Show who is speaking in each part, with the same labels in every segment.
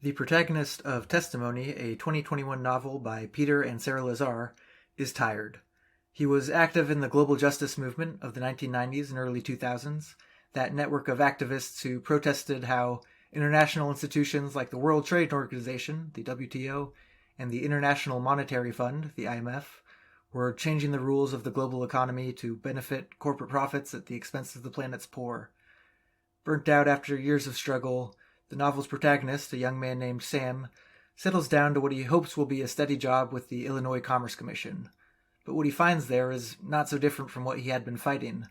Speaker 1: The protagonist of Testimony, a 2021 novel by Peter and Sarah Lazare, is tired. He was active in the global justice movement of the 1990s and early 2000s, that network of activists who protested how international institutions like the World Trade Organization, the WTO, and the International Monetary Fund, the IMF, were changing the rules of the global economy to benefit corporate profits at the expense of the planet's poor. Burnt out after years of struggle, the novel's protagonist, a young man named Sam, settles down to what he hopes will be a steady job with the Illinois Commerce Commission. But what he finds there is not so different from what he had been fighting.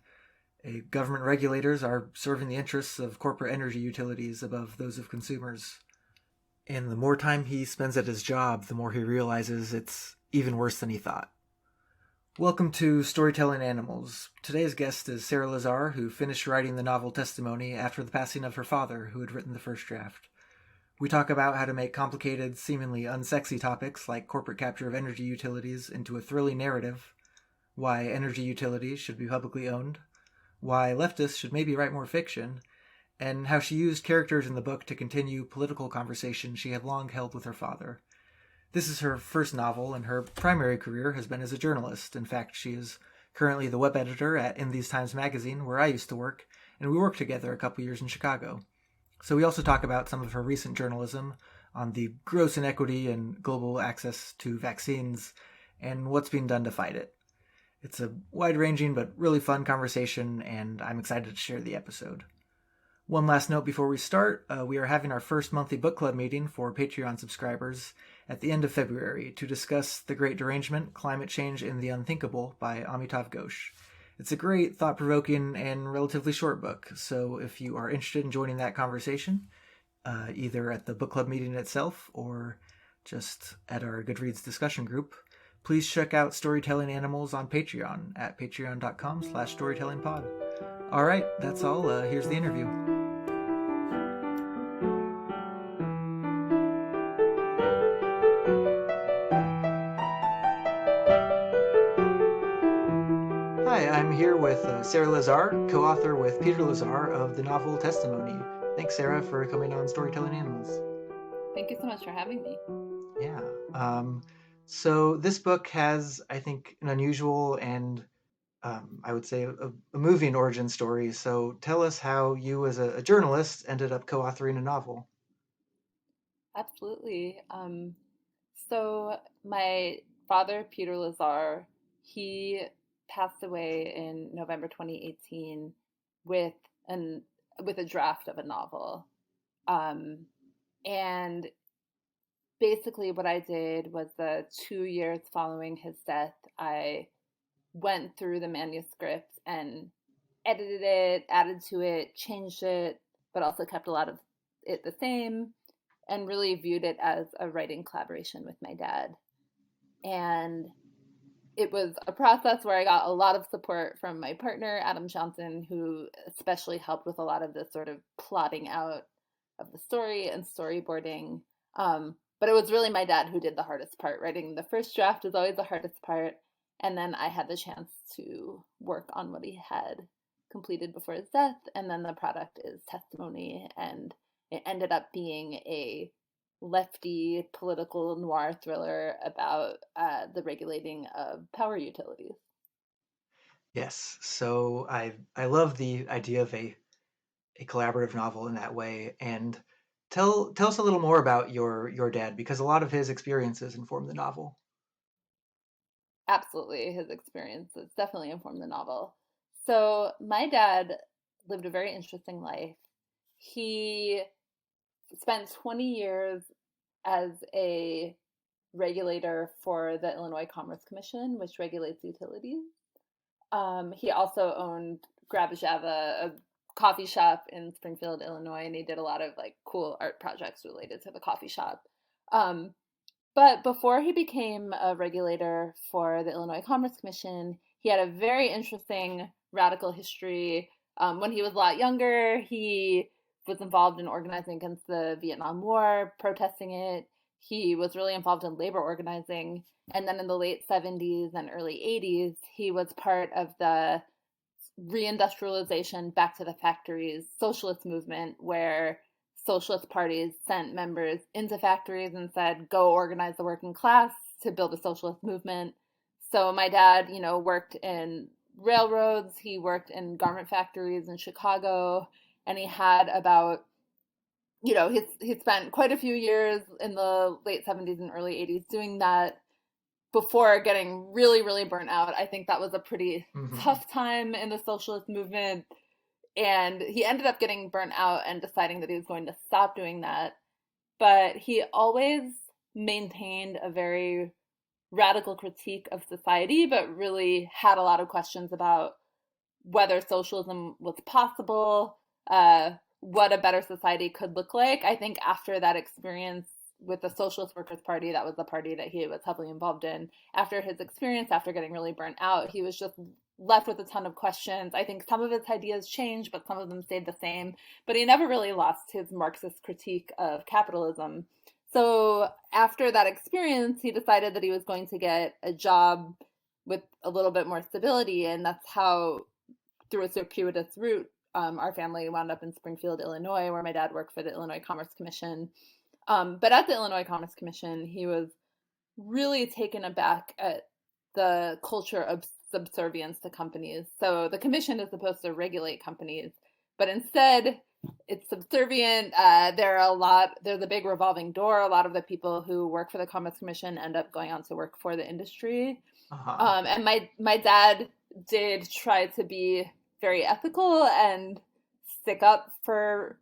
Speaker 1: Government regulators are serving the interests of corporate energy utilities above those of consumers. And the more time he spends at his job, the more he realizes it's even worse than he thought. Welcome to Storytelling Animals. Today's guest is Sarah Lazare, who finished writing the novel Testimony after the passing of her father, who had written the first draft. We talk about how to make complicated, seemingly unsexy topics like corporate capture of energy utilities into a thrilling narrative, why energy utilities should be publicly owned, why leftists should maybe write more fiction, and how she used characters in the book to continue political conversation she had long held with her father. This is her first novel, and her primary career has been as a journalist. In fact, she is currently the web editor at In These Times magazine, where I used to work, and we worked together a couple years in Chicago. So we also talk about some of her recent journalism on the gross inequity and global access to vaccines and what's being done to fight it. It's a wide-ranging but really fun conversation, and I'm excited to share the episode. One last note before we start, we are having our first monthly book club meeting for Patreon subscribers at the end of February to discuss The Great Derangement, Climate Change and the Unthinkable by Amitav Ghosh. It's a great, thought-provoking, and relatively short book, so if you are interested in joining that conversation, either at the book club meeting itself or just at our Goodreads discussion group, please check out Storytelling Animals on Patreon at patreon.com/storytellingpod. All right, that's all. Here's the interview. Hi, I'm here with Sarah Lazare, co-author with Peter Lazare of the novel Testimony. Thanks, Sarah, for coming on Storytelling Animals.
Speaker 2: Thank you so much for having me.
Speaker 1: Yeah. So this book has, I think, an unusual and I would say a moving origin story. So tell us how you, as a journalist, ended up co-authoring a novel.
Speaker 2: Absolutely. So my father, Peter Lazare, he passed away in November 2018 with with a draft of a novel. And basically what I did was the 2 years following his death, I went through the manuscript and edited it, added to it, changed it, but also kept a lot of it the same, and really viewed it as a writing collaboration with my dad. And it was a process where I got a lot of support from my partner, Adam Johnson, who especially helped with a lot of the sort of plotting out of the story and storyboarding. But it was really my dad who did the hardest part. Writing the first draft is always the hardest part. And then I had the chance to work on what he had completed before his death. And then the product is Testimony. And it ended up being a lefty political noir thriller about the regulating of power utilities.
Speaker 1: Yes. So I love the idea of a collaborative novel in that way. And tell us a little more about your dad, because a lot of his experiences inform the novel.
Speaker 2: Absolutely, his experiences definitely informed the novel. So my dad lived a very interesting life. He spent 20 years as a regulator for the Illinois Commerce Commission, which regulates utilities. He also owned Grab a Java, a coffee shop in Springfield, Illinois, and he did a lot of like cool art projects related to the coffee shop. Um, but before he became a regulator for the Illinois Commerce Commission, he had a very interesting radical history. When he was a lot younger, he was involved in organizing against the Vietnam War, protesting it. He was really involved in labor organizing. And then in the late 70s and early 80s, he was part of the reindustrialization, back to the factories socialist movement, where socialist parties sent members into factories and said, go organize the working class to build a socialist movement. So my dad, worked in railroads, he worked in garment factories in Chicago, and he had about, he spent quite a few years in the late 70s and early 80s doing that before getting really, really burnt out. I think that was a pretty
Speaker 1: Mm-hmm.
Speaker 2: tough time in the socialist movement. And he ended up getting burnt out and deciding that he was going to stop doing that. But he always maintained a very radical critique of society, but really had a lot of questions about whether socialism was possible, what a better society could look like. I think after that experience with the Socialist Workers' Party, that was the party that he was heavily involved in. After his experience, after getting really burnt out, he was just left with a ton of questions. I think some of his ideas changed, but some of them stayed the same. But he never really lost his Marxist critique of capitalism. So after that experience, he decided that he was going to get a job with a little bit more stability. And that's how, through a circuitous route, our family wound up in Springfield, Illinois, where my dad worked for the Illinois Commerce Commission. But at the Illinois Commerce Commission, he was really taken aback at the culture of subservience to companies. So the commission is supposed to regulate companies, but instead it's subservient. There's a big revolving door. A lot of the people who work for the Commerce Commission end up going on to work for the industry.
Speaker 1: Uh-huh.
Speaker 2: And my dad did try to be very ethical and stick up for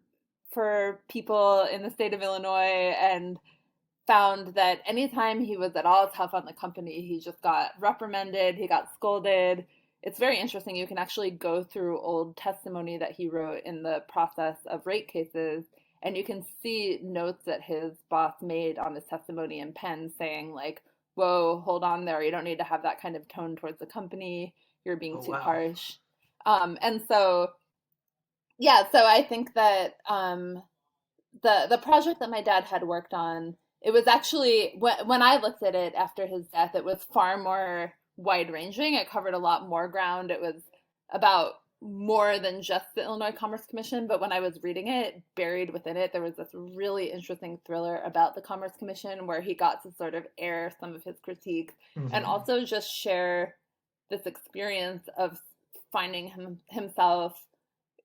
Speaker 2: people in the state of Illinois, and found that anytime he was at all tough on the company, he just got reprimanded, he got scolded. It's very interesting. You can actually go through old testimony that he wrote in the process of rate cases, and you can see notes that his boss made on his testimony in pen saying, like, whoa, hold on there. You don't need to have that kind of tone towards the company. You're being
Speaker 1: Oh,
Speaker 2: too
Speaker 1: wow.
Speaker 2: harsh. And so, yeah, so I think that the project that my dad had worked on, it was actually, when I looked at it after his death, it was far more wide ranging. It covered a lot more ground. It was about more than just the Illinois Commerce Commission. But when I was reading it, buried within it, there was this really interesting thriller about the Commerce Commission where he got to sort of air some of his critiques and
Speaker 1: Mm-hmm.
Speaker 2: also just share this experience of finding himself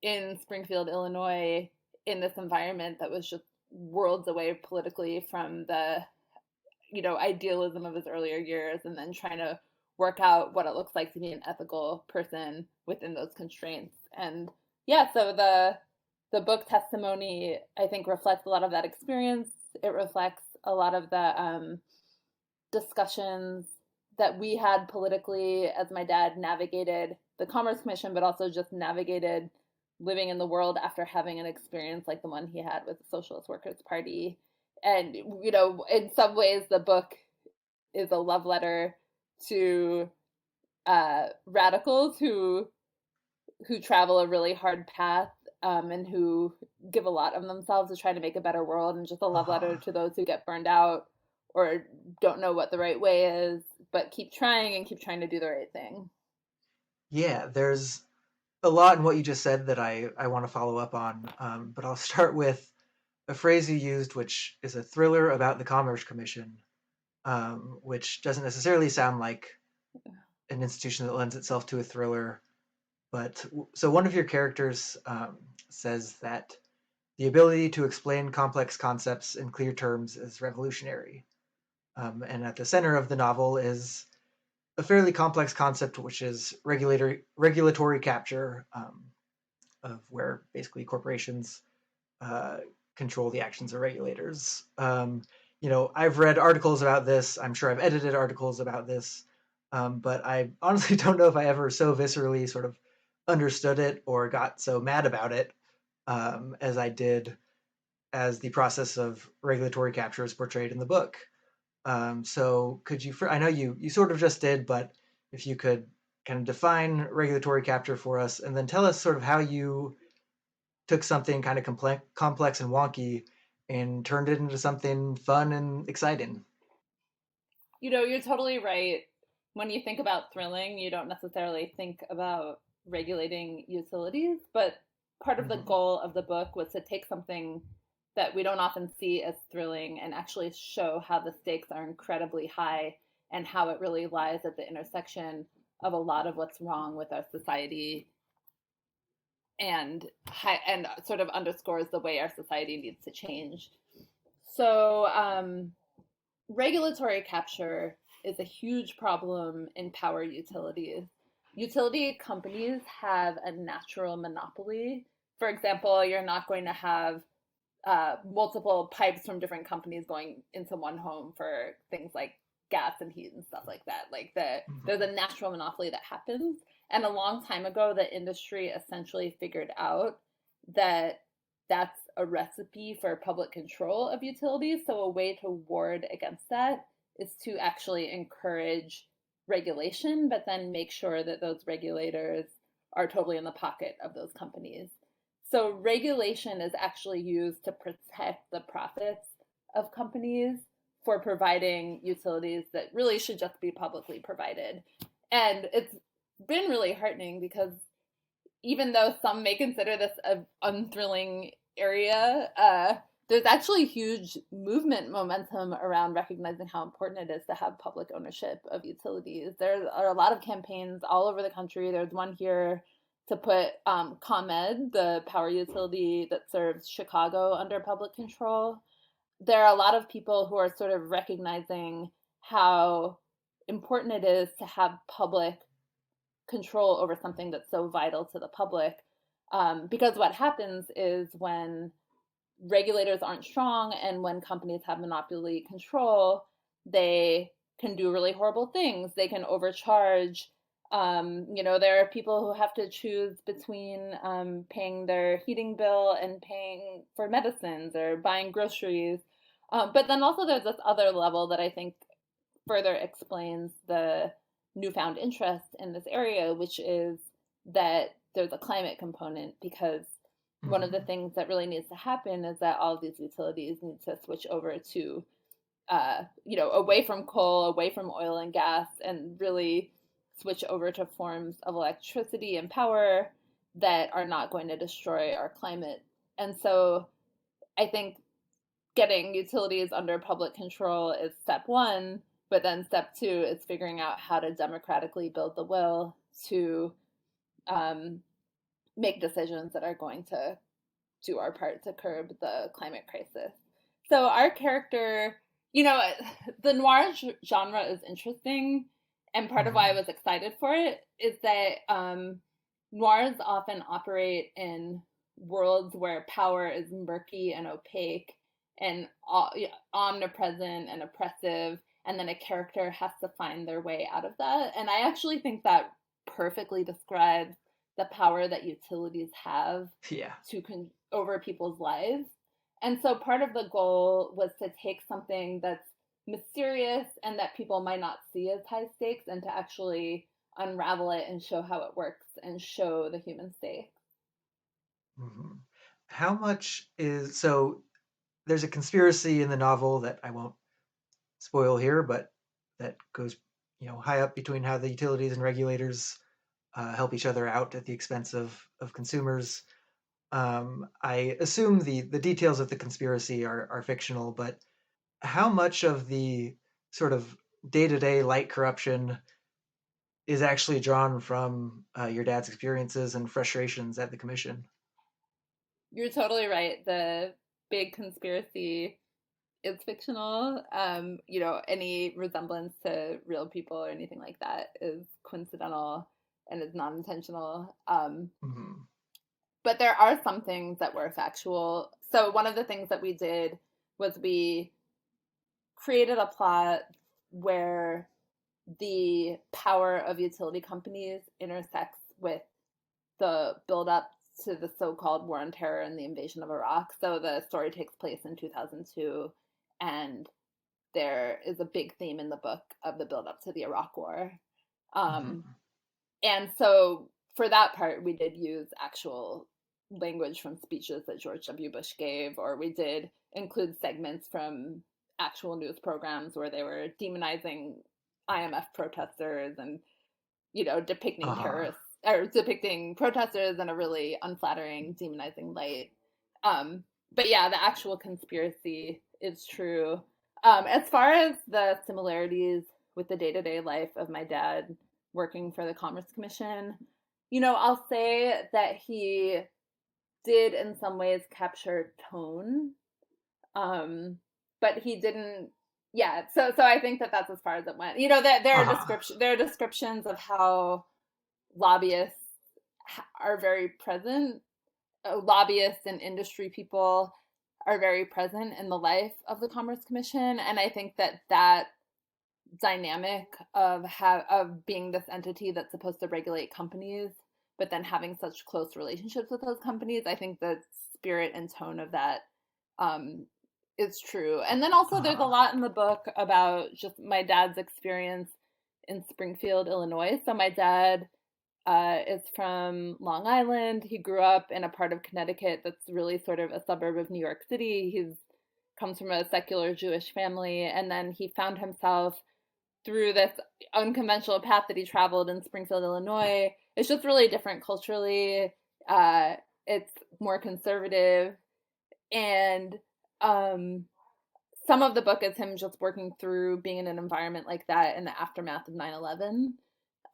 Speaker 2: in Springfield, Illinois, in this environment that was just worlds away politically from the, idealism of his earlier years, and then trying to work out what it looks like to be an ethical person within those constraints. And yeah, so the book testimony, I think, reflects a lot of that experience. It reflects a lot of the discussions that we had politically as my dad navigated the Commerce Commission, but also just navigated living in the world after having an experience like the one he had with the Socialist Workers' Party. And, in some ways, the book is a love letter to radicals who travel a really hard path, and who give a lot of themselves to try to make a better world, and just a love letter
Speaker 1: Uh-huh.
Speaker 2: to those who get burned out or don't know what the right way is, but keep trying and keep trying to do the right thing.
Speaker 1: Yeah, there's a lot in what you just said that I want to follow up on, but I'll start with a phrase you used, which is a thriller about the Commerce Commission, which doesn't necessarily sound like an institution that lends itself to a thriller. But so one of your characters says that the ability to explain complex concepts in clear terms is revolutionary. And at the center of the novel is a fairly complex concept, which is regulatory capture, of where basically corporations uh, control the actions of regulators. I've read articles about this. I'm sure I've edited articles about this, but I honestly don't know if I ever so viscerally sort of understood it or got so mad about it as I did as the process of regulatory capture is portrayed in the book. So could you? I know you sort of just did, but if you could kind of define regulatory capture for us, and then tell us sort of how you took something kind of complex and wonky and turned it into something fun and exciting.
Speaker 2: You're totally right. When you think about thrilling, you don't necessarily think about regulating utilities, but part of the
Speaker 1: Mm-hmm.
Speaker 2: goal of the book was to take something that we don't often see as thrilling and actually show how the stakes are incredibly high and how it really lies at the intersection of a lot of what's wrong with our society and sort of underscores the way our society needs to change. So regulatory capture is a huge problem in power utilities. Utility companies have a natural monopoly. For example, you're not going to have multiple pipes from different companies going into one home for things like gas and heat and stuff like that. There's a natural monopoly that happens. And a long time ago, the industry essentially figured out that that's a recipe for public control of utilities. So a way to ward against that is to actually encourage regulation, but then make sure that those regulators are totally in the pocket of those companies. So regulation is actually used to protect the profits of companies for providing utilities that really should just be publicly provided. And it's been really heartening because even though some may consider this an unthrilling area, there's actually huge movement momentum around recognizing how important it is to have public ownership of utilities. There are a lot of campaigns all over the country. There's one here to put ComEd, the power utility that serves Chicago, under public control. There are a lot of people who are sort of recognizing how important it is to have public control over something that's so vital to the public. Because what happens is when regulators aren't strong and when companies have monopoly control, they can do really horrible things. They can overcharge. There are people who have to choose between paying their heating bill and paying for medicines or buying groceries. But then also there's this other level that I think further explains the newfound interest in this area, which is that there's a climate component, because one of the things that really needs to happen is that all of these utilities need to switch over to, away from coal, away from oil and gas, and really switch over to forms of electricity and power that are not going to destroy our climate. And so I think getting utilities under public control is step one, but then step two is figuring out how to democratically build the will to make decisions that are going to do our part to curb the climate crisis. So our character, the noir genre is interesting, and part of why I was excited for it is that noirs often operate in worlds where power is murky and opaque and omnipresent and oppressive, and then a character has to find their way out of that. And I actually think that perfectly describes the power that utilities have over people's lives. And so part of the goal was to take something that's mysterious and that people might not see as high stakes and to actually unravel it and show how it works and show the human stakes.
Speaker 1: How much so there's a conspiracy in the novel that I won't spoil here, but that goes high up between how the utilities and regulators help each other out at the expense of consumers. I assume the details of the conspiracy are fictional, but how much of the sort of day-to-day light corruption is actually drawn from your dad's experiences and frustrations at the commission?
Speaker 2: You're totally right. The big conspiracy is fictional. Any resemblance to real people or anything like that is coincidental and is non-intentional. But there are some things that were factual. So one of the things that we did was we created a plot where the power of utility companies intersects with the buildup to the so-called war on terror and the invasion of Iraq. So the story takes place in 2002, and there is a big theme in the book of the buildup to the Iraq War. And so for that part, we did use actual language from speeches that George W. Bush gave, or we did include segments from actual news programs where they were demonizing IMF protesters and, depicting terrorists or depicting protesters in a really unflattering, demonizing light. but yeah, the actual conspiracy is true. As far as the similarities with the day to day life of my dad working for the Commerce Commission, I'll say that he did in some ways capture tone, um, but he didn't. Yeah, so I think that that's as far as it went. That
Speaker 1: Uh-huh.
Speaker 2: there are descriptions of how lobbyists are very present. Lobbyists and industry people are very present in the life of the Commerce Commission, and I think that dynamic of being this entity that's supposed to regulate companies, but then having such close relationships with those companies, I think the spirit and tone of that um, is true. And then also, there's a
Speaker 1: Uh-huh.
Speaker 2: lot in the book about just my dad's experience in Springfield, Illinois. So my dad is from Long Island. He grew up in a part of Connecticut that's really sort of a suburb of New York City. He's comes from a secular Jewish family, and then he found himself through this unconventional path that he traveled in Springfield, Illinois. It's just really different culturally. Uh, it's more conservative, and um, some of the book is him just working through being in an environment like that in the aftermath of 9/11.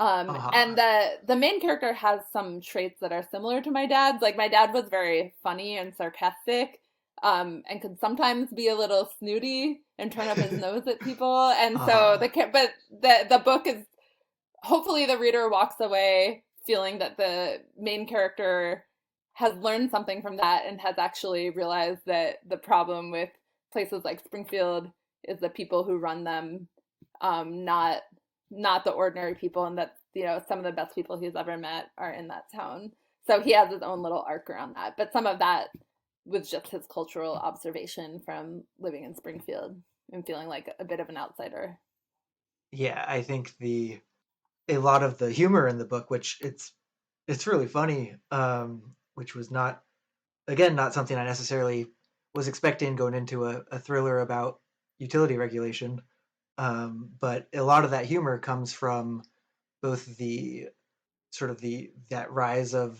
Speaker 2: And
Speaker 1: Uh-huh.
Speaker 2: the main character has some traits that are similar to my dad's. Like my dad was very funny and sarcastic, and could sometimes be a little snooty and turn up his nose at people. And so
Speaker 1: Uh-huh.
Speaker 2: the book is, hopefully the reader walks away feeling that the main character has learned something from that and has actually realized that the problem with places like Springfield is the people who run them, not the ordinary people, and that some of the best people he's ever met are in that town. So he has his own little arc around that, but some of that was just his cultural observation from living in Springfield and feeling like a bit of an outsider.
Speaker 1: Yeah, I think the a lot of the humor in the book, which it's really funny, which was not again not something I necessarily was expecting going into a thriller about utility regulation. But a lot of that humor comes from both the sort of the that rise of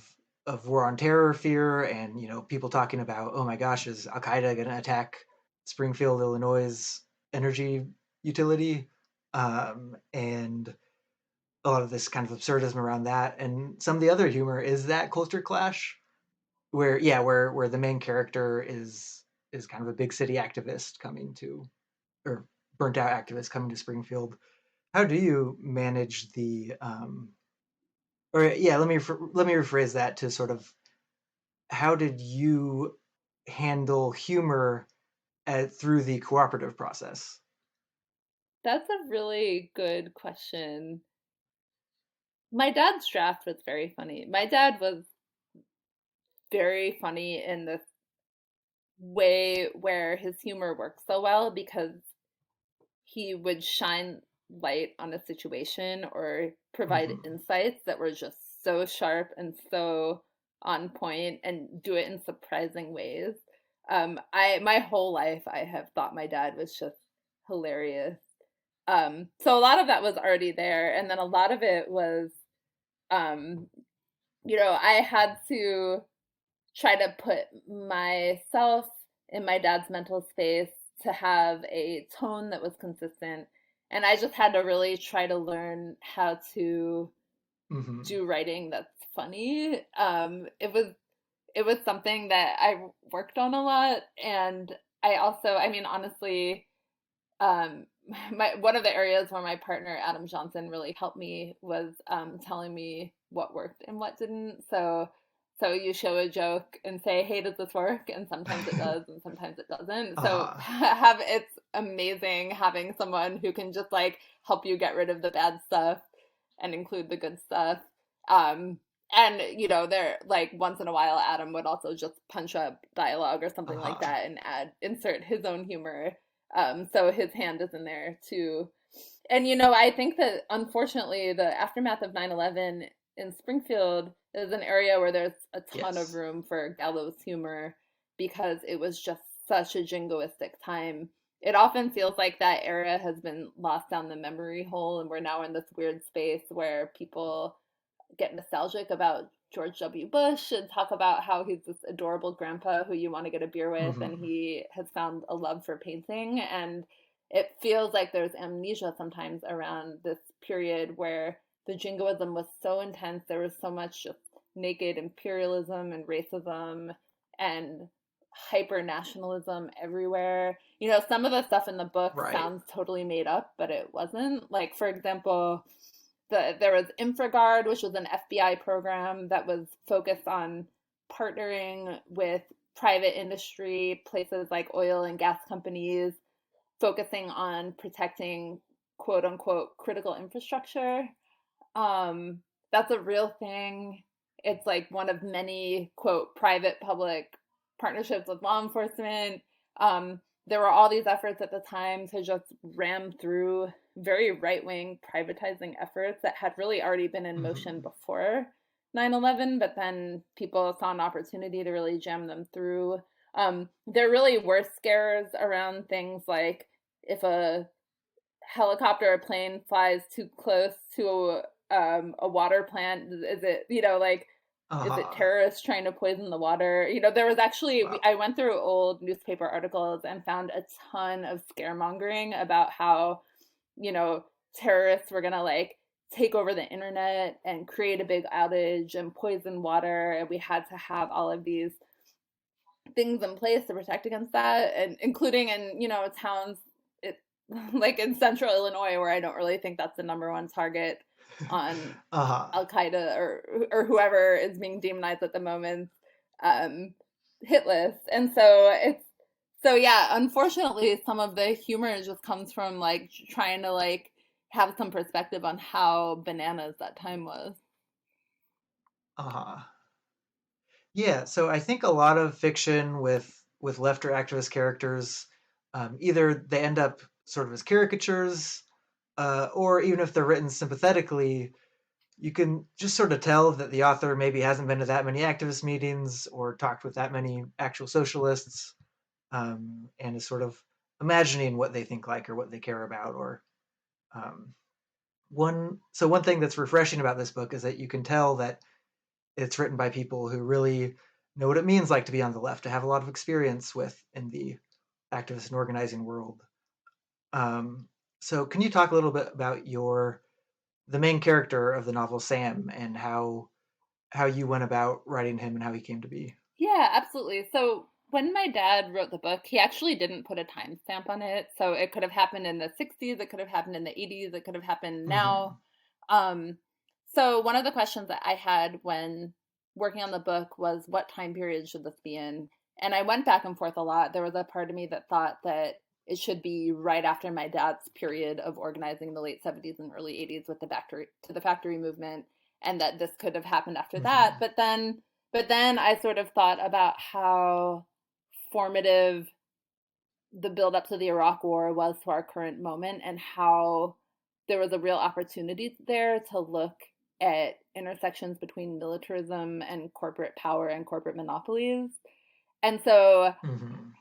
Speaker 1: war on terror fear, and people talking about, oh my gosh, is Al Qaeda going to attack Springfield, Illinois' energy utility, and a lot of this kind of absurdism around that. And some of the other humor is that culture clash where yeah where the main character is kind of a big city activist coming to, or burnt out activist coming to Springfield. How do you manage the or yeah, let me rephrase that to sort of, how did you handle humor through the cooperative process?
Speaker 2: That's a really good question. My dad's draft was very funny. My dad was very funny in this way where his humor works so well because he would shine light on a situation or provide
Speaker 1: Hmm.
Speaker 2: insights that were just so sharp and so on point and do it in surprising ways. I my whole life I have thought my dad was just hilarious. So a lot of that was already there, and then a lot of it was, um, I had to try to put myself in my dad's mental space to have a tone that was consistent. And I just had to really try to learn how to
Speaker 1: Hmm.
Speaker 2: do writing that's funny. It was something that I worked on a lot, and I mean, honestly, um, my one of the areas where my partner Adam Johnson really helped me was telling me what worked and what didn't. So you show a joke and say, "Hey, does this work?" And sometimes it does, and sometimes it doesn't. So
Speaker 1: uh,
Speaker 2: have it's amazing having someone who can just like help you get rid of the bad stuff and include the good stuff. Um, and there like once in a while, Adam would also just punch up dialogue or something like
Speaker 1: uh,
Speaker 2: that and insert his own humor, so his hand is in there too. And I think that unfortunately the aftermath of 9/11 in Springfield is an area where there's a ton of
Speaker 1: yes.
Speaker 2: room for gallows humor because it was just such a jingoistic time. It often feels like that era has been lost down the memory hole, and we're now in this weird space where people get nostalgic about George W. Bush and talk about how he's this adorable grandpa who you want to get a beer with, and
Speaker 1: Hmm.
Speaker 2: he has found a love for painting. And it feels like there's amnesia sometimes around this period where the jingoism was so intense. There was so much just naked imperialism and racism and hyper nationalism everywhere. You know, some of the stuff in the book
Speaker 1: Right.
Speaker 2: sounds totally made up, but it wasn't. Like, for example, there was InfraGard, which was an FBI program that was focused on partnering with private industry, places like oil and gas companies, focusing on protecting quote unquote critical infrastructure. Um, that's a real thing. It's like one of many quote private public partnerships with law enforcement. There were all these efforts at the time to just ram through very right wing privatizing efforts that had really already been in motion
Speaker 1: Hmm.
Speaker 2: before 9/11, but then people saw an opportunity to really jam them through. There really were scares around things like if a helicopter or plane flies too close to a water plant, is it, you know, like, is it
Speaker 1: Uh-huh.
Speaker 2: terrorists trying to poison the water? You know, there was actually,
Speaker 1: Wow.
Speaker 2: I went through old newspaper articles and found a ton of scaremongering about how, you know, terrorists were gonna like take over the internet and create a big outage and poison water, and we had to have all of these things in place to protect against that, and including in, you know, towns it like in central Illinois, where I don't really think that's the number one target on
Speaker 1: Uh-huh.
Speaker 2: Al Qaeda or whoever is being demonized at the moment, um, hit list. And so it's so yeah. Unfortunately, some of the humor just comes from like trying to like have some perspective on how bananas that time was.
Speaker 1: Uh-huh. Yeah, so I think a lot of fiction with left or activist characters, either they end up sort of as caricatures, or even if they're written sympathetically, you can just sort of tell that the author maybe hasn't been to that many activist meetings or talked with that many actual socialists, and is sort of imagining what they think like or what they care about. Or um, one thing that's refreshing about this book is that you can tell that it's written by people who really know what it means like to be on the left, to have a lot of experience with in the activist and organizing world. Um, so, can you talk a little bit about the main character of the novel, Sam, and how you went about writing him and how he came to be?
Speaker 2: Yeah, absolutely. So when my dad wrote the book, he actually didn't put a timestamp on it. So it could have happened in the 60s, it could have happened in the 80s, it could have happened now.
Speaker 1: Hmm.
Speaker 2: Um, so one of the questions that I had when working on the book was what time period should this be in? And I went back and forth a lot. There was a part of me that thought that it should be right after my dad's period of organizing in the late 70s and early 80s with the factory movement, and that this could have happened after that.
Speaker 1: Hmm.
Speaker 2: But then I sort of thought about how formative the build up to the Iraq War was to our current moment, and how there was a real opportunity there to look at intersections between militarism and corporate power and corporate monopolies. And so
Speaker 1: Hmm.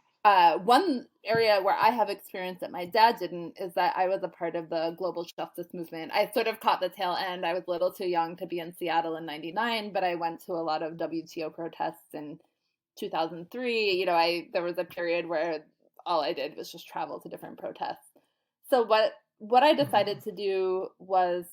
Speaker 2: one area where I have experience that my dad didn't is that I was a part of the global justice movement. I sort of caught the tail end. I was a little too young to be in Seattle in 99, but I went to a lot of WTO protests in 2003. You know, I there was a period where all I did was just travel to different protests. So what I decided
Speaker 1: Hmm.
Speaker 2: to do was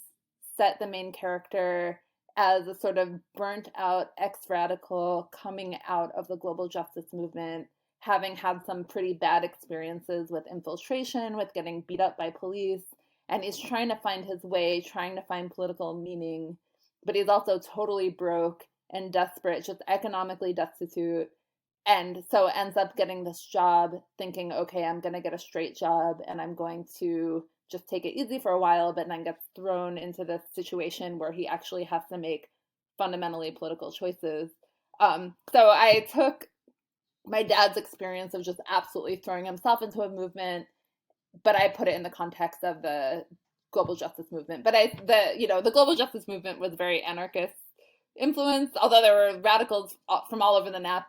Speaker 2: set the main character as a sort of burnt out ex radical coming out of the global justice movement, having had some pretty bad experiences with infiltration, with getting beat up by police. And he's trying to find his way, trying to find political meaning, but he's also totally broke and desperate, just economically destitute. And so ends up getting this job thinking, okay, I'm going to get a straight job and I'm going to just take it easy for a while, but then gets thrown into this situation where he actually has to make fundamentally political choices. So I took my dad's experience of just absolutely throwing himself into a movement, but I put it in the context of the global justice movement. But the global justice movement was very anarchist influenced, although there were radicals from all over the map,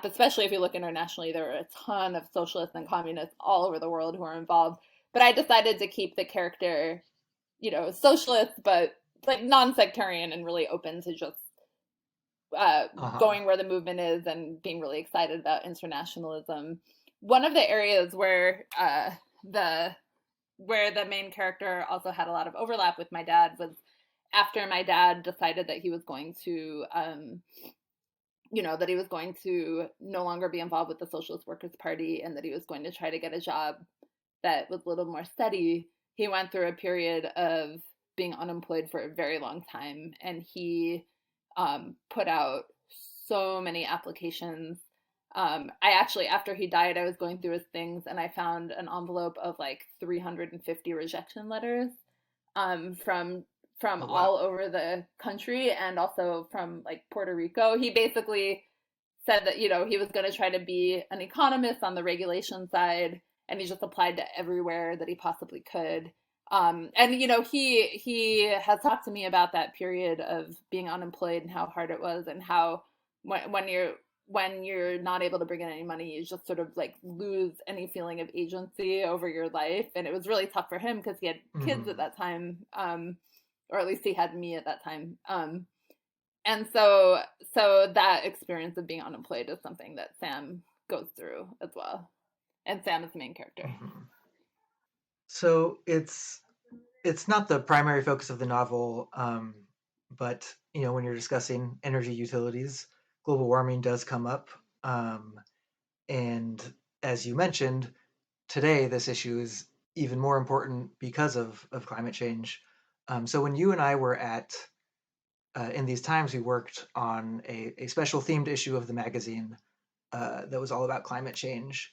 Speaker 2: especially if you look internationally. There were a ton of socialists and communists all over the world who were involved. But I decided to keep the character, you know, socialist, but like non sectarian and really open to just
Speaker 1: Uh-huh.
Speaker 2: going where the movement is and being really excited about internationalism. One of the areas the where the main character also had a lot of overlap with my dad was after my dad decided that he was going to that he was going to no longer be involved with the Socialist Workers Party and that he was going to try to get a job that was a little more steady. He went through a period of being unemployed for a very long time, and he put out so many applications. I actually, after he died, I was going through his things and I found an envelope of like 350 rejection letters from
Speaker 1: Oh, wow.
Speaker 2: all over the country and also from like Puerto Rico. He basically said that he was going to try to be an economist on the regulation side, and he just applied to everywhere that he possibly could. And he has talked to me about that period of being unemployed and how hard it was, and how when you're not able to bring in any money, you just sort of like lose any feeling of agency over your life. And it was really tough for him because he had kids at
Speaker 1: Hmm.
Speaker 2: that time, or at least he had me at that time. And so that experience of being unemployed is something that Sam goes through as well. And Sam is the main character.
Speaker 1: Hmm. So it's not the primary focus of the novel, but when you're discussing energy utilities, global warming does come up, and as you mentioned, today this issue is even more important because of climate change. So when you and I were at in these times, we worked on a special themed issue of the magazine that was all about climate change,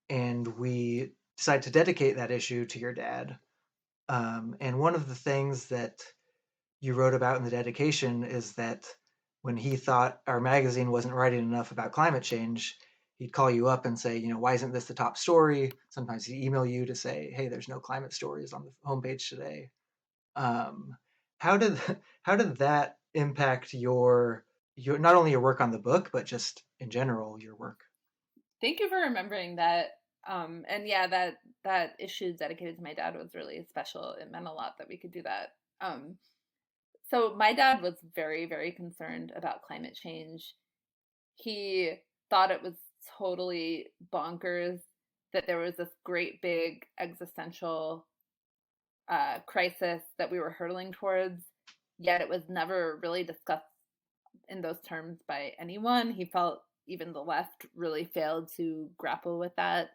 Speaker 1: and we decided to dedicate that issue to your dad. And one of the things that you wrote about in the dedication is that when he thought our magazine wasn't writing enough about climate change, he'd call you up and say, why isn't this the top story? Sometimes he'd email you to say, hey, there's no climate stories on the homepage today. Um, how did how did that impact your not only your work on the book, but just in general your work?
Speaker 2: Thank you for remembering that. And yeah, that issue dedicated to my dad was really special. It meant a lot that we could do that. So my dad was very, very concerned about climate change. He thought it was totally bonkers that there was this great big existential crisis that we were hurtling towards, yet it was never really discussed in those terms by anyone. He felt even the left really failed to grapple with that.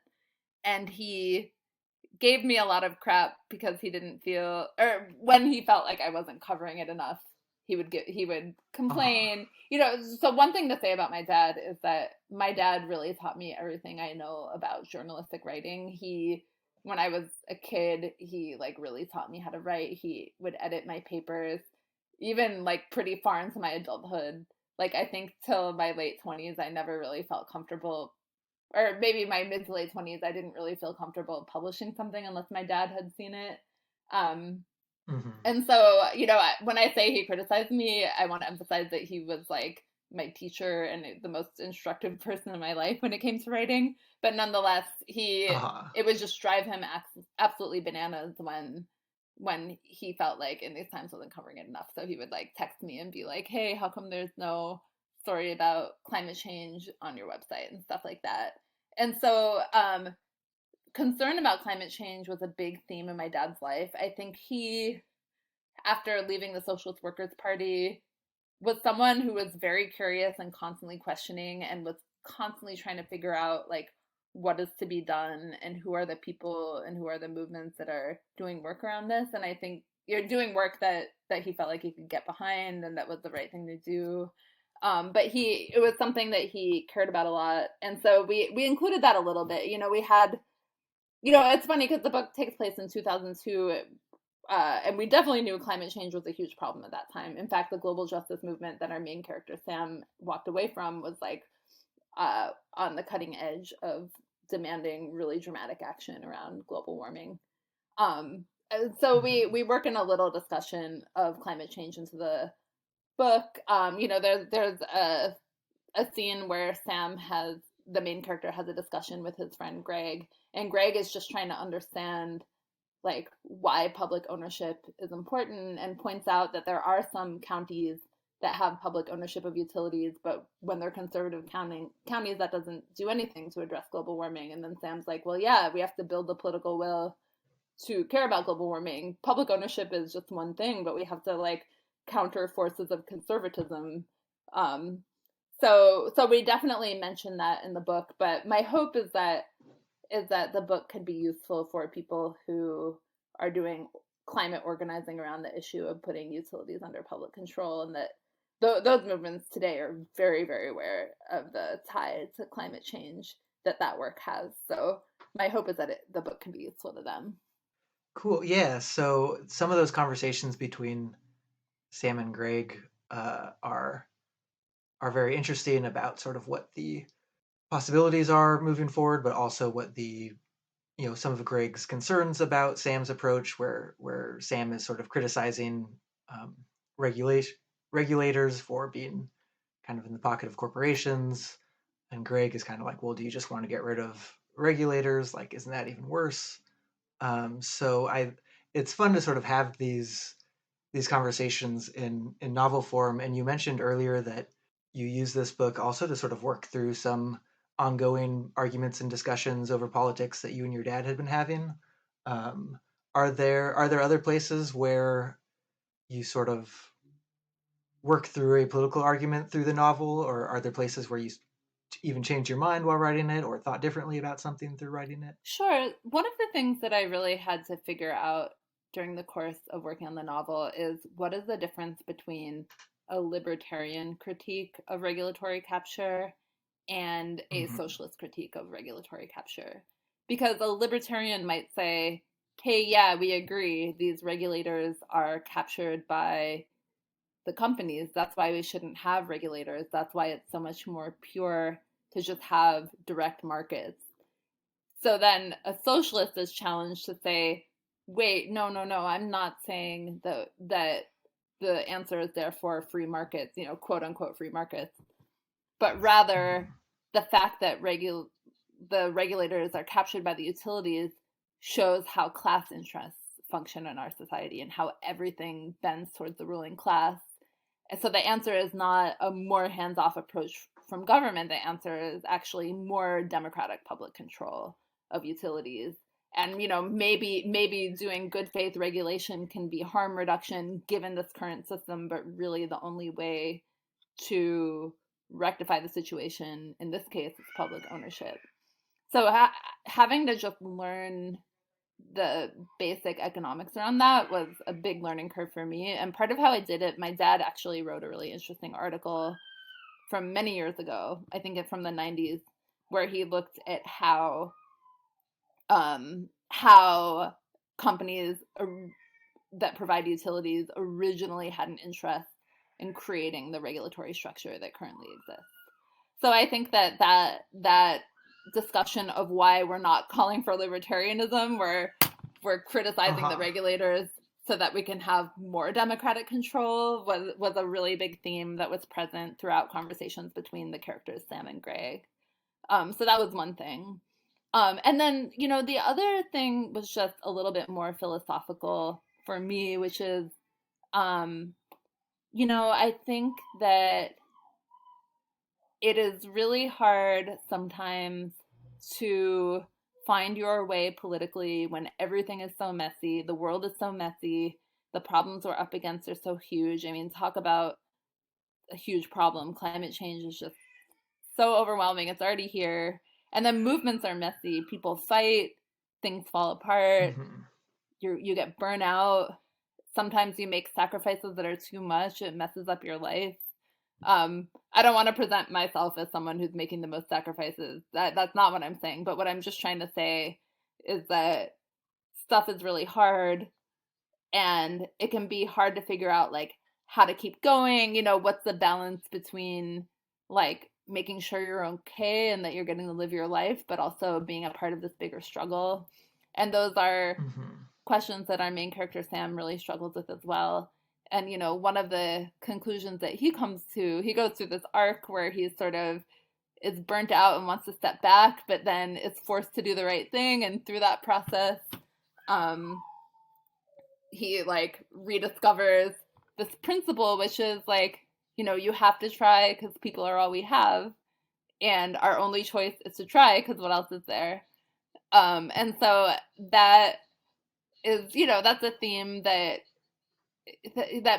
Speaker 2: And he gave me a lot of crap because he didn't feel, or when he felt like I wasn't covering it enough, he would
Speaker 1: Uh-huh.
Speaker 2: complain. So one thing to say about my dad is that my dad really taught me everything I know about journalistic writing. When I was a kid, he like really taught me how to write. He would edit my papers, even like pretty far into my adulthood. Like I think till my late 20s, I never really felt comfortable, or maybe my mid to late 20s, I didn't really feel comfortable publishing something unless my dad had seen it. Um,
Speaker 1: Hmm.
Speaker 2: and so, when I say he criticized me, I want to emphasize that he was like my teacher and the most instructive person in my life when it came to writing. But nonetheless,
Speaker 1: Uh-huh.
Speaker 2: it would just drive him absolutely bananas when he felt like in these times wasn't covering it enough. So he would like text me and be like, "Hey, how come there's no story about climate change on your website?" and stuff like that. And so, concern about climate change was a big theme in my dad's life. I think he, after leaving the Socialist Workers Party, was someone who was very curious and constantly questioning and was constantly trying to figure out like what is to be done and who are the people and who are the movements that are doing work around this. And I think you're doing work that he felt like he could get behind and that was the right thing to do. But it was something that he cared about a lot, and so we included that a little bit. We had, it's funny because the book takes place in 2002. And we definitely knew climate change was a huge problem at that time. In fact, the global justice movement that our main character Sam walked away from was like on the cutting edge of demanding really dramatic action around global warming. And so we
Speaker 1: Hmm.
Speaker 2: work in a little discussion of climate change into the book. There's a scene where the main character has a discussion with his friend Greg, and Greg is just trying to understand like why public ownership is important and points out that there are some counties that have public ownership of utilities, but when they're conservative counties, that doesn't do anything to address global warming. And then Sam's like, well, yeah, we have to build the political will to care about global warming. Public ownership is just one thing, but we have to like counter forces of conservatism. Um, so we definitely mention that in the book, but my hope is that the book could be useful for people who are doing climate organizing around the issue of putting utilities under public control, and that those movements today are very, very aware of the tide to climate change that work has. So my hope is that the book can be useful to them.
Speaker 1: Cool. Yeah. So some of those conversations between Sam and Greg are very interesting about sort of what the possibilities are moving forward, but also what the some of Greg's concerns about Sam's approach, where Sam is sort of criticizing um, regulation regulators for being kind of in the pocket of corporations, and Greg is kind of like, well, do you just want to get rid of regulators? Like, isn't that even worse? So it's fun to sort of have these conversations in novel form. And you mentioned earlier that you use this book also to sort of work through some ongoing arguments and discussions over politics that you and your dad had been having. Um, are there other places where you sort of work through a political argument through the novel, or are there places where you even changed your mind while writing it, or thought differently about something through writing it?
Speaker 2: Sure. One of the things that I really had to figure out during the course of working on the novel is what is the difference between a libertarian critique of regulatory capture and a
Speaker 1: Mm-hmm.
Speaker 2: socialist critique of regulatory capture. Because a libertarian might say, hey, yeah, we agree, these regulators are captured by the companies. That's why we shouldn't have regulators. That's why it's so much more pure to just have direct markets. So then a socialist is challenged to say, wait, no, no, no, I'm not saying that the answer is therefore free markets, quote unquote free markets, but rather
Speaker 1: Mm-hmm.
Speaker 2: the fact that the regulators are captured by the utilities shows how class interests function in our society and how everything bends towards the ruling class. And so the answer is not a more hands-off approach from government. The answer is actually more democratic public control of utilities. And maybe doing good faith regulation can be harm reduction given this current system, but really the only way to rectify the situation in this case is public ownership. So having to just learn the basic economics around that was a big learning curve for me. And part of how I did it, my dad actually wrote a really interesting article from many years ago, I think it from the 90s, where he looked at how companies that provide utilities originally had an interest in creating the regulatory structure that currently exists. So I think that discussion of why we're not calling for libertarianism, we're criticizing the
Speaker 1: Uh-huh.
Speaker 2: regulators so that we can have more democratic control, was a really big theme that was present throughout conversations between the characters Sam and Greg. So that was one thing. And then, the other thing was just a little bit more philosophical for me, which is, um, I think that it is really hard sometimes to find your way politically when everything is so messy, the world is so messy, the problems we're up against are so huge. I mean, talk about a huge problem. Climate change is just so overwhelming. It's already here. And then movements are messy. People fight, things fall apart,
Speaker 1: Mm-hmm.
Speaker 2: you get burnout. Sometimes you make sacrifices that are too much. It messes up your life. I don't want to present myself as someone who's making the most sacrifices. That's not what I'm saying. But what I'm just trying to say is that stuff is really hard, and it can be hard to figure out like how to keep going. What's the balance between like making sure you're okay and that you're getting to live your life, but also being a part of this bigger struggle. And those are
Speaker 1: Mm-hmm.
Speaker 2: questions that our main character Sam really struggles with as well. And one of the conclusions that he comes to, he goes through this arc where he's sort of is burnt out and wants to step back, but then is forced to do the right thing. And through that process, um, he like rediscovers this principle, which is like you have to try because people are all we have, and our only choice is to try because what else is there? And so that is, that's a theme that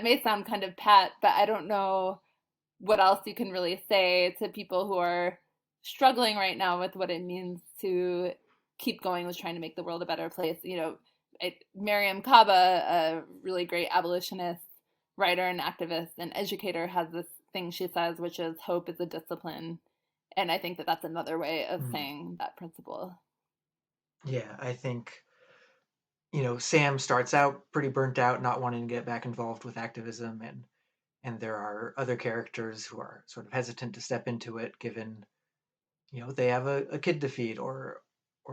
Speaker 2: may sound kind of pat, but I don't know what else you can really say to people who are struggling right now with what it means to keep going with trying to make the world a better place. Miriam Kaba, a really great abolitionist writer and activist and educator, has this thing she says, which is hope is a discipline. And I think that that's another way of saying that principle.
Speaker 1: Yeah, I think, Sam starts out pretty burnt out, not wanting to get back involved with activism, and there are other characters who are sort of hesitant to step into it, given, they have a kid to feed, or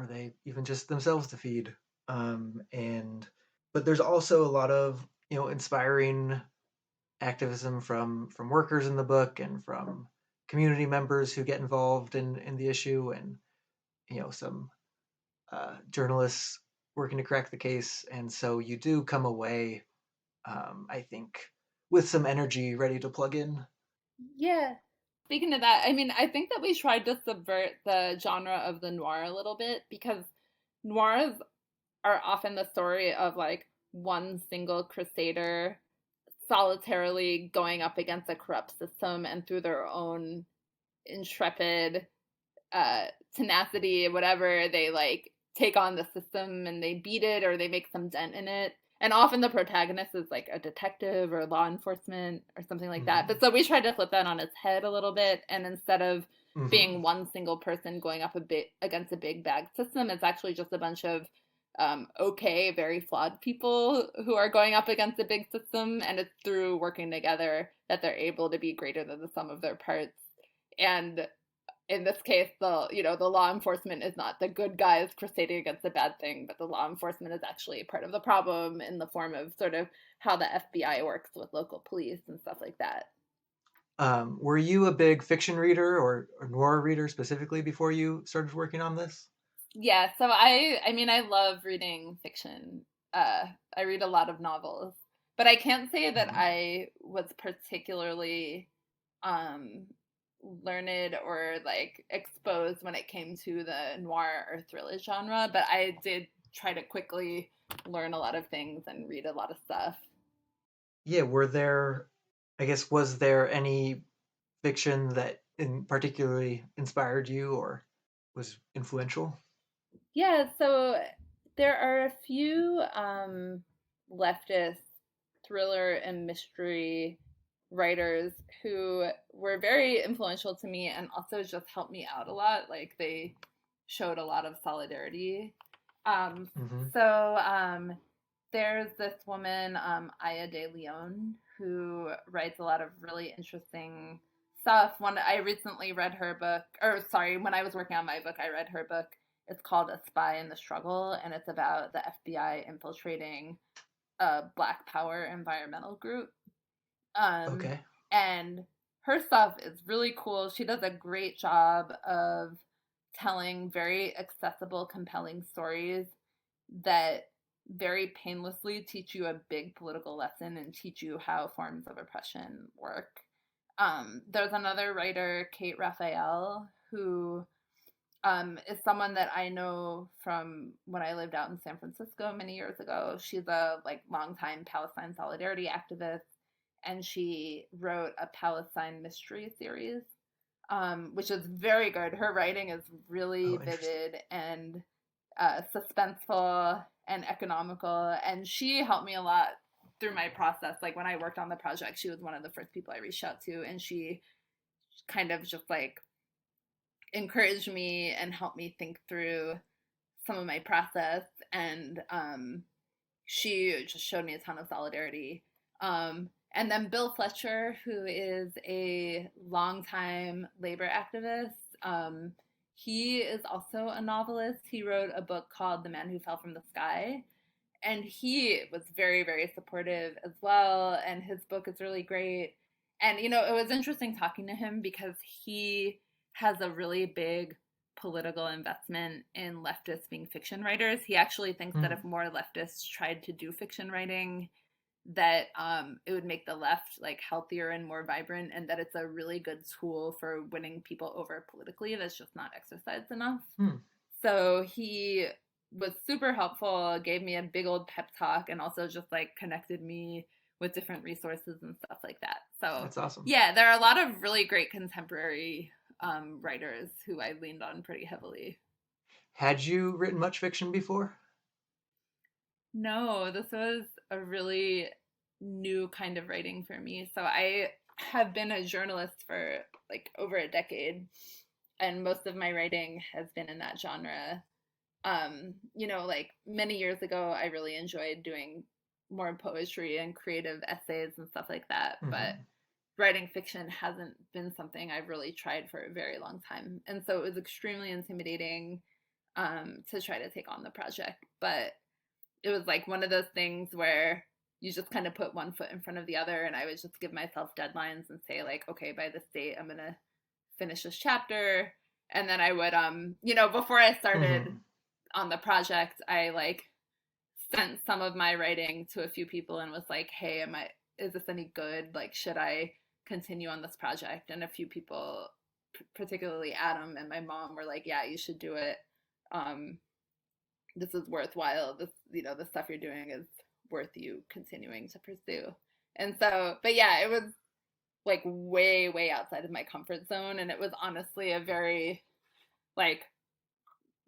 Speaker 1: they even just themselves to feed. And but there's also a lot of, inspiring activism from workers in the book and from community members who get involved in the issue, and some journalists working to crack the case. And so you do come away, I think, with some energy ready to plug in.
Speaker 2: Yeah. Speaking of that, I mean, I think that we tried to subvert the genre of the noir a little bit because noirs are often the story of like one single crusader solitarily going up against a corrupt system and through their own intrepid tenacity, whatever, they like take on the system and they beat it or they make some dent in it. And often the protagonist is like a detective or law enforcement or something like that.
Speaker 1: Mm-hmm.
Speaker 2: But so we tried to flip that on its head a little bit. And instead of
Speaker 1: Mm-hmm.
Speaker 2: being one single person going up a bit against a big bag system, it's actually just a bunch of okay, very flawed people who are going up against a big system. And it's through working together that they're able to be greater than the sum of their parts. And in this case, the law enforcement is not the good guys crusading against the bad thing, but the law enforcement is actually part of the problem in the form of sort of how the FBI works with local police and stuff like that.
Speaker 1: Were you a big fiction reader or noir reader specifically before you started working on this?
Speaker 2: Yeah, so I mean I love reading fiction. Uh I read a lot of novels, but I can't say that
Speaker 1: Mm-hmm.
Speaker 2: I was particularly um learned or like exposed when it came to the noir or thriller genre, but I did try to quickly learn a lot of things and read a lot of stuff.
Speaker 1: Yeah, I guess, was there any fiction that in particularly inspired you or was influential?
Speaker 2: Yeah, so there are a few leftist thriller and mystery writers who were very influential to me and also just helped me out a lot. Like they showed a lot of solidarity. Um,
Speaker 1: Mm-hmm.
Speaker 2: so there's this woman, Aya de Leon, who writes a lot of really interesting stuff. When I recently read her book, or sorry, when I was working on my book, I read her book. It's called A Spy in the Struggle, and it's about the FBI infiltrating a Black Power environmental group. Um,
Speaker 1: Okay.
Speaker 2: and her stuff is really cool. She does a great job of telling very accessible, compelling stories that very painlessly teach you a big political lesson and teach you how forms of oppression work. There's another writer, Kate Raphael, who is someone that I know from when I lived out in San Francisco many years ago. She's a like longtime Palestine solidarity activist, and she wrote a Palestine mystery series, which is very good. Her writing is really
Speaker 1: Oh, interesting.
Speaker 2: vivid and suspenseful and economical, and she helped me a lot through my process. Like when I worked on the project, she was one of the first people I reached out to, and she kind of just like encouraged me and helped me think through some of my process. And she just showed me a ton of solidarity. And then Bill Fletcher, who is a longtime labor activist, he is also a novelist. He wrote a book called The Man Who Fell from the Sky. And he was very, very supportive as well. And his book is really great. And, it was interesting talking to him because he has a really big political investment in leftists being fiction writers. He actually thinks that if
Speaker 1: Mm.
Speaker 2: more leftists tried to do fiction writing, that it would make the left like healthier and more vibrant, and that it's a really good tool for winning people over politically that's just not exercised enough. So he was super helpful, gave me a big old pep talk, and also just like connected me with different resources and stuff like that. So
Speaker 1: That's awesome.
Speaker 2: yeah, there are a lot of really great contemporary writers who I leaned on pretty heavily.
Speaker 1: Had you written much fiction before?
Speaker 2: No, this was a really new kind of writing for me. So I have been a journalist for like over a decade, and most of my writing has been in that genre. Like many years ago, I really enjoyed doing more poetry and creative essays and stuff like that. But writing fiction hasn't been something I've really tried for a very long time. And so it was extremely intimidating to try to take on the project. But it was like one of those things where you just kind of put one foot in front of the other, and I would just give myself deadlines and say like, okay, by this date I'm gonna finish this chapter. And then I would before I started on the project, I like sent some of my writing to a few people and was like, hey, is this any good, like should I continue on this project? And a few people, particularly Adam and my mom, were like, yeah, you should do it. This is worthwhile. The stuff you're doing is worth you continuing to pursue. And so, but yeah, it was like way, way outside of my comfort zone. And it was honestly a very, like,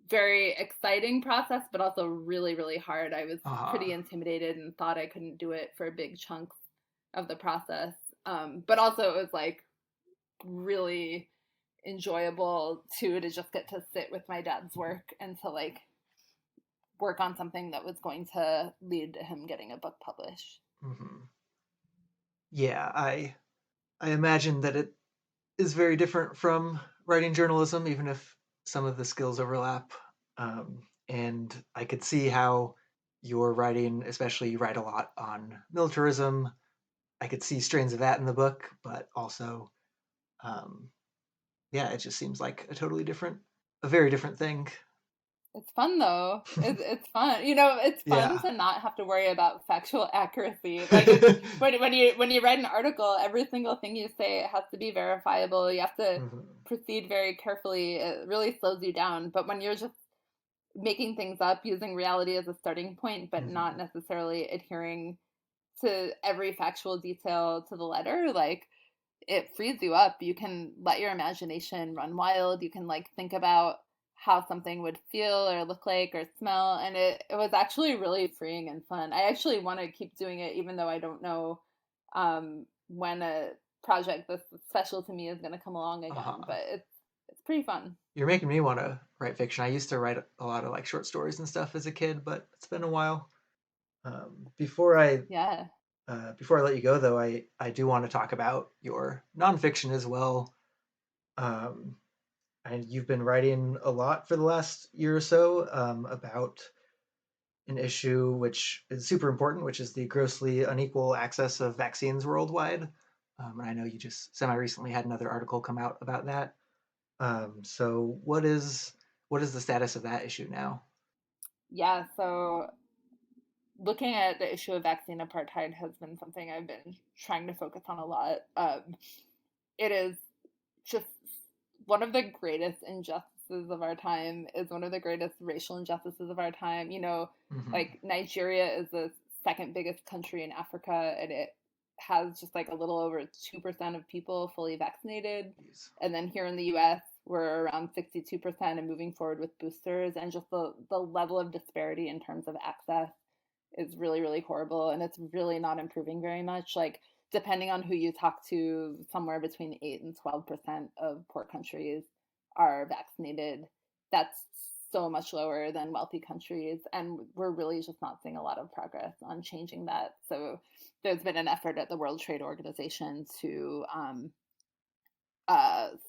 Speaker 2: very exciting process, but also really, really hard. I was pretty intimidated and thought I couldn't do it for big chunks of the process. But also it was like really enjoyable too, to just get to sit with my dad's work and to like work on something that was going to lead to him getting a book published.
Speaker 1: Yeah, I imagine that it is very different from writing journalism, even if some of the skills overlap. And I could see how your writing, especially you write a lot on militarism, I could see strains of that in the book, but also, yeah, it just seems like a very different thing.
Speaker 2: It's fun though. It's fun. It's fun
Speaker 1: Yeah.
Speaker 2: to not have to worry about factual accuracy. Like when you write an article, every single thing you say it has to be verifiable. You have to proceed very carefully. It really slows you down. But when you're just making things up, using reality as a starting point, but not necessarily adhering to every factual detail to the letter, like it frees you up. You can let your imagination run wild. You can like think about how something would feel or look like or smell. And it was actually really freeing and fun. I actually want to keep doing it, even though I don't know when a project this special to me is going to come along again. But it's pretty fun.
Speaker 1: You're making me want to write fiction. I used to write a lot of like short stories and stuff as a kid, but it's been a while. Before I
Speaker 2: Yeah.
Speaker 1: Before I let you go, though, I do want to talk about your nonfiction as well. And you've been writing a lot for the last year or so about an issue which is super important, which is the grossly unequal access of vaccines worldwide. And I know you just semi recently had another article come out about that. So what is the status of that issue now?
Speaker 2: Yeah. So looking at the issue of vaccine apartheid has been something I've been trying to focus on a lot. It is just one of the greatest injustices of our time, is one of the greatest racial injustices of our time. Like Nigeria is the second biggest country in Africa, and it has just like a little over 2% of people fully vaccinated. And then here in the US, we're around 62% and moving forward with boosters. And just the level of disparity in terms of access is really, really horrible. And it's really not improving very much. Like, depending on who you talk to, somewhere between 8 and 12% of poor countries are vaccinated. That's so much lower than wealthy countries. And we're really just not seeing a lot of progress on changing that. So there's been an effort at the World Trade Organization to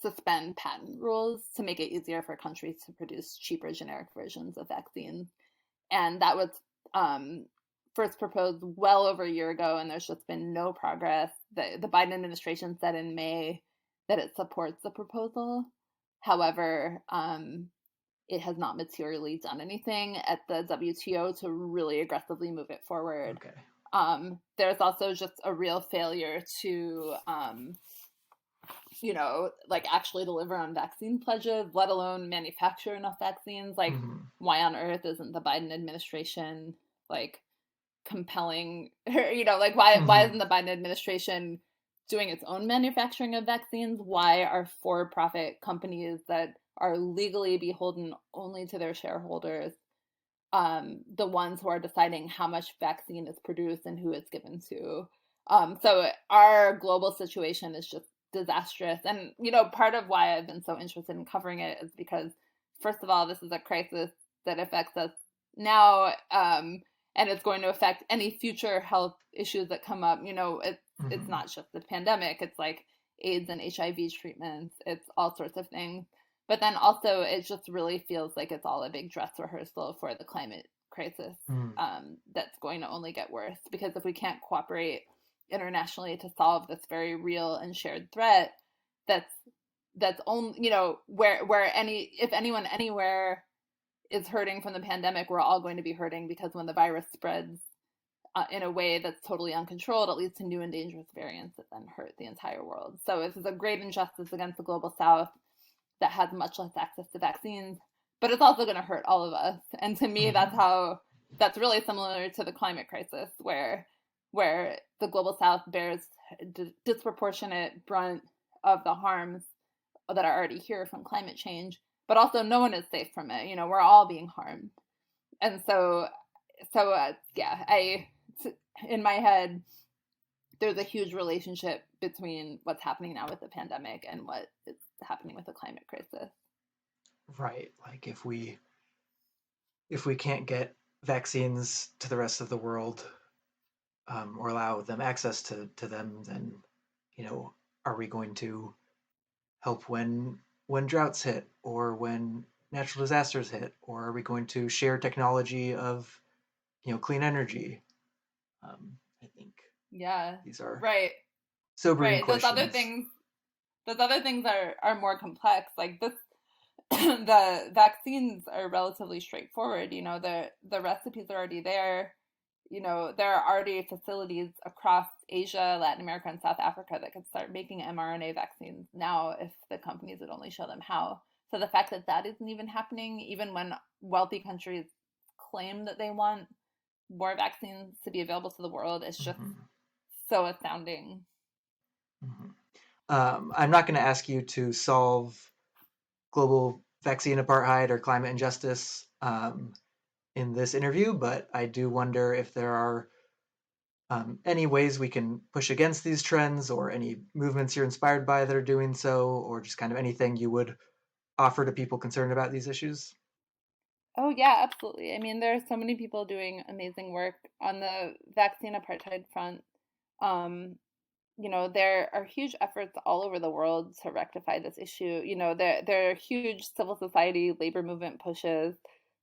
Speaker 2: suspend patent rules to make it easier for countries to produce cheaper generic versions of vaccines. And that was first proposed well over a year ago, and there's just been no progress. The Biden administration said in May that it supports the proposal. However, it has not materially done anything at the WTO to really aggressively move it forward.
Speaker 1: Okay.
Speaker 2: There's also just a real failure to, like actually deliver on vaccine pledges, let alone manufacture enough vaccines. Like,
Speaker 1: Mhm.
Speaker 2: why on earth isn't the Biden administration like compelling, like why isn't
Speaker 1: Mhm.
Speaker 2: the Biden administration doing its own manufacturing of vaccines? Why are for-profit companies that are legally beholden only to their shareholders the ones who are deciding how much vaccine is produced and who it's given to? So our global situation is just disastrous. And, part of why I've been so interested in covering it is because, first of all, this is a crisis that affects us now, and it's going to affect any future health issues that come up. It's
Speaker 1: Mhm.
Speaker 2: not just the pandemic, it's like AIDS and HIV treatments, it's all sorts of things. But then also, it just really feels like it's all a big dress rehearsal for the climate crisis
Speaker 1: Mhm.
Speaker 2: that's going to only get worse. Because if we can't cooperate internationally to solve this very real and shared threat, that's only, where any if anyone anywhere is hurting from the pandemic, we're all going to be hurting, because when the virus spreads in a way that's totally uncontrolled, it leads to new and dangerous variants that then hurt the entire world. So this is a great injustice against the global South that has much less access to vaccines, but it's also going to hurt all of us. And to me,
Speaker 1: Mhm.
Speaker 2: that's really similar to the climate crisis, where the global South bears disproportionate brunt of the harms that are already here from climate change, but also no one is safe from it. We're all being harmed. And yeah, in my head, there's a huge relationship between what's happening now with the pandemic and what is happening with the climate crisis.
Speaker 1: Right. Like if we can't get vaccines to the rest of the world, or allow them access to them, then you know, are we going to help when droughts hit or when natural disasters hit, or are we going to share technology of clean energy? I think
Speaker 2: Yeah,
Speaker 1: these are
Speaker 2: right,
Speaker 1: sobering
Speaker 2: right.
Speaker 1: questions.
Speaker 2: Those other things are more complex. Like this, the vaccines are relatively straightforward. The recipes are already there. There are already facilities across Asia, Latin America, and South Africa that could start making mRNA vaccines now if the companies would only show them how. So the fact that that isn't even happening, even when wealthy countries claim that they want more vaccines to be available to the world, is just
Speaker 1: Hmm.
Speaker 2: so astounding.
Speaker 1: Hmm. I'm not going to ask you to solve global vaccine apartheid or climate injustice in this interview, but I do wonder if there are any ways we can push against these trends, or any movements you're inspired by that are doing so, or just kind of anything you would offer to people concerned about these issues?
Speaker 2: Oh yeah, absolutely. I mean, there are so many people doing amazing work on the vaccine apartheid front. Um, there are huge efforts all over the world to rectify this issue. There are huge civil society labor movement pushes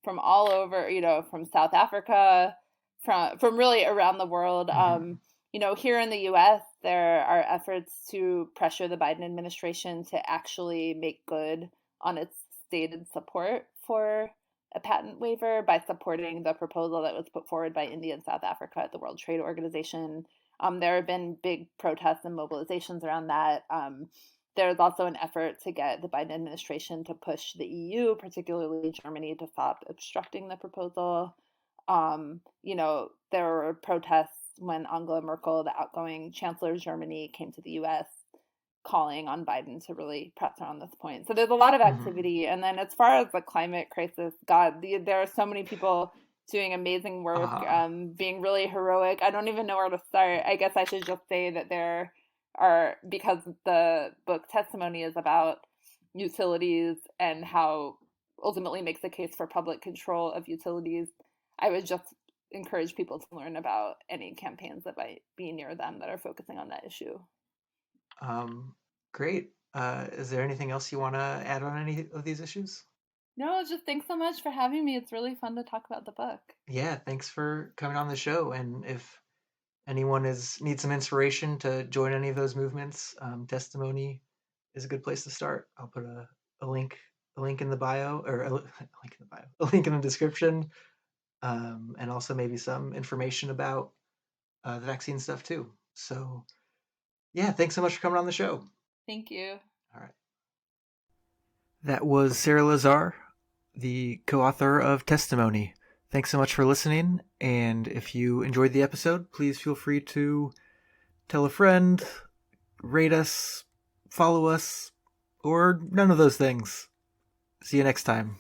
Speaker 2: from all over, from South Africa, from really around the world.
Speaker 1: Hmm.
Speaker 2: Here in the US, there are efforts to pressure the Biden administration to actually make good on its stated support for a patent waiver by supporting the proposal that was put forward by India and South Africa at the World Trade Organization. There have been big protests and mobilizations around that. There's also an effort to get the Biden administration to push the EU, particularly Germany, to stop obstructing the proposal. There were protests when Angela Merkel, the outgoing chancellor of Germany, came to the US, calling on Biden to really press her on this point. So there's a lot of
Speaker 1: Hmm.
Speaker 2: activity. And then as far as the climate crisis, God, there are so many people doing amazing work,
Speaker 1: uh,
Speaker 2: being really heroic. I don't even know where to start. I guess I should just say that there are, because the book Testimony is about utilities and how ultimately makes a case for public control of utilities, I would just encourage people to learn about any campaigns that might be near them that are focusing on that issue.
Speaker 1: um, Great. Is there anything else you want to add on any of these issues?
Speaker 2: No, just thanks so much for having me. It's really fun to talk about the book.
Speaker 1: Yeah, thanks for coming on the show. And if anyone needs some inspiration to join any of those movements, Testimony is a good place to start. I'll put a link in the bio, or a link in the bio, a link in the description, and also maybe some information about the vaccine stuff too. So, yeah, thanks so much for coming on the show.
Speaker 2: Thank you.
Speaker 1: All right. That was Sarah Lazare, the co-author of Testimony. Thanks so much for listening, and if you enjoyed the episode, please feel free to tell a friend, rate us, follow us, or none of those things. See you next time.